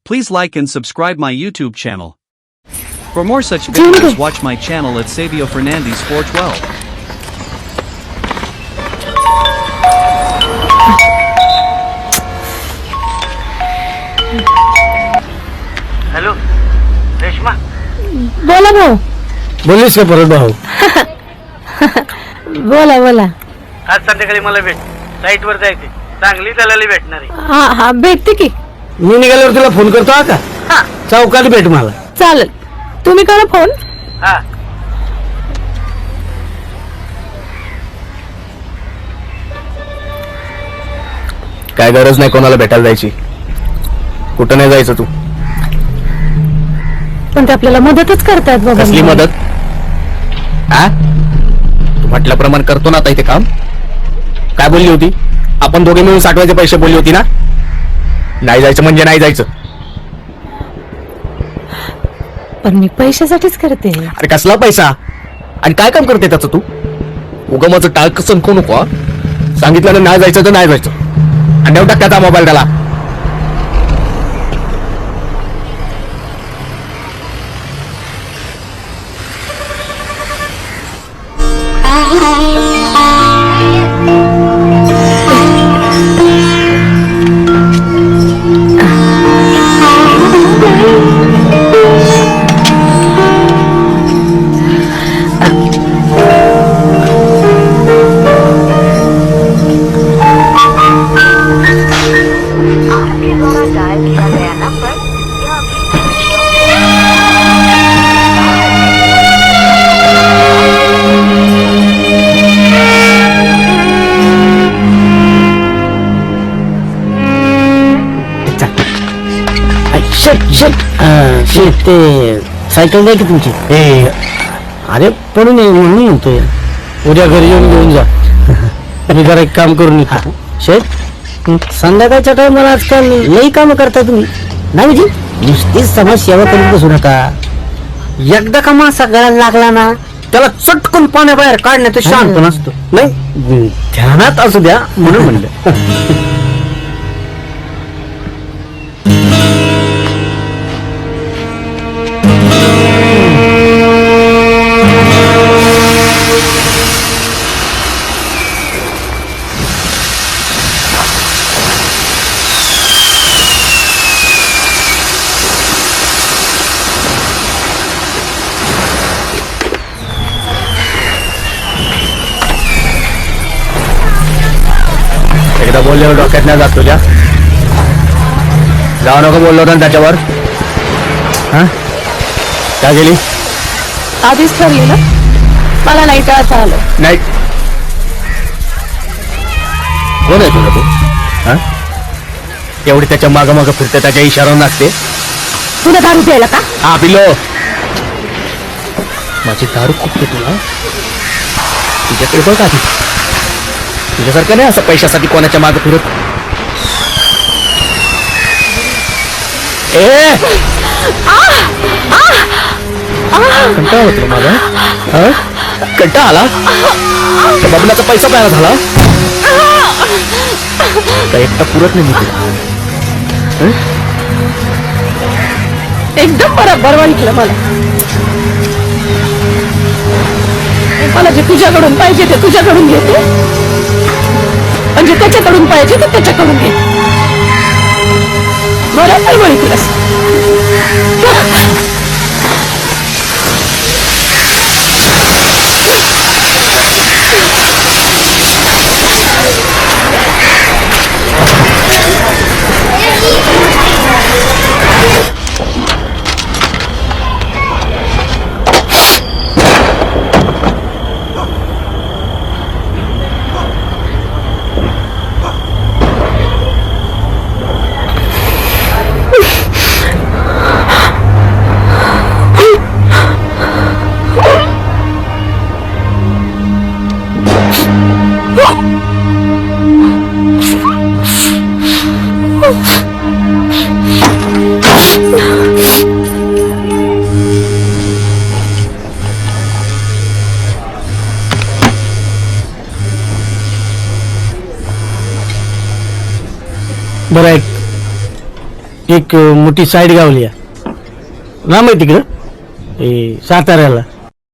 Please like and subscribe my YouTube channel. For more such videos, watch my channel at Savio Fernandez 412. Hello Reshma. बोला भाऊ. बोललीस का परत भाऊ? बोला बोला. आज संध्याकाळी मला भेट. साईट वर जायचे. चांगली दलाली भेटणार आहे. हा हा भेटते की. मी निघाल्यावर तुला फोन करतो का? हा चौकात भेट मला. चालेल. तुम्ही करा फोन. हा काय गरज नाही कोणाला भेटायला जायची. कुठं नाही जायचं तू. पण ते आपल्याला मदतच करतात बाबा. कसली मदत? हा तू म्हटल्याप्रमाणे करतो ना आता इथे काम. काय बोलली होती? आपण दोघे मिळून साठवायचे पैसे बोलली होती ना. नाही जायचं म्हणजे नाही जायचं. पण मी पैशासाठीच करते. अरे कसला पैसा आणि काय काम करते त्याचं तू? उगा माझं टाळ कसं नको नको हा? सांगितलं नाही जायचं तर नाही जायचं. आणि देऊ टाक त्याचा मोबाईल त्याला. ते सायकल नाही की तुमची? अरे पडून ये म्हणून म्हणतोय. उद्या घरी येऊन घेऊन जा. मी जरा एक काम करून येतो. शेत संध्याकाळच्या टायमाला आजकाल लई काम करता तुम्ही. नाही म्हणजे नुसतीच समाजसेवा करून बसू नका. एकदा का मासा गळायला लागला ना त्याला चटकन पाण्याबाहेर काढण्यात शांत नसतो. नाही ध्यानात असू द्या म्हणून म्हणलं. एकदा बोलल्यावर डोक्यात नाही जात तुझ्या. जाऊ नको बोललो होता त्याच्यावर. हा काय गेली? आधीच ठरली ना. मला नाही टाळता आलं. नाही. कोण आहे तुला तू? हा एवढी त्याच्या मागं मागं फिरते, त्याच्या इशारा नाचते. तुला दारू प्यायला का? हा पिलो. माझी दारू खूप तुला. तुझ्याकडे बघ आधी. तुझ्यासारखं नाही असं पैशासाठी कोणाच्या मागे फिरत. कंटाळा होतो माझा. कंटाळा आला. बबलाचा पैसा प्यायला झाला. काय एकटा पुरत नाही मी तुला. एकदम बरोबर वाटलं मला. मला जे तुझ्याकडून पाहिजे ते तुझ्याकडून घेते, म्हणजे त्याच्याकडून पाहिजे ते त्याच्याकडून घे. बरोबर ओळखलंस. बरं ऐक, एक मोठी साईड गावली आहे लांब आहे तिकडं साताऱ्याला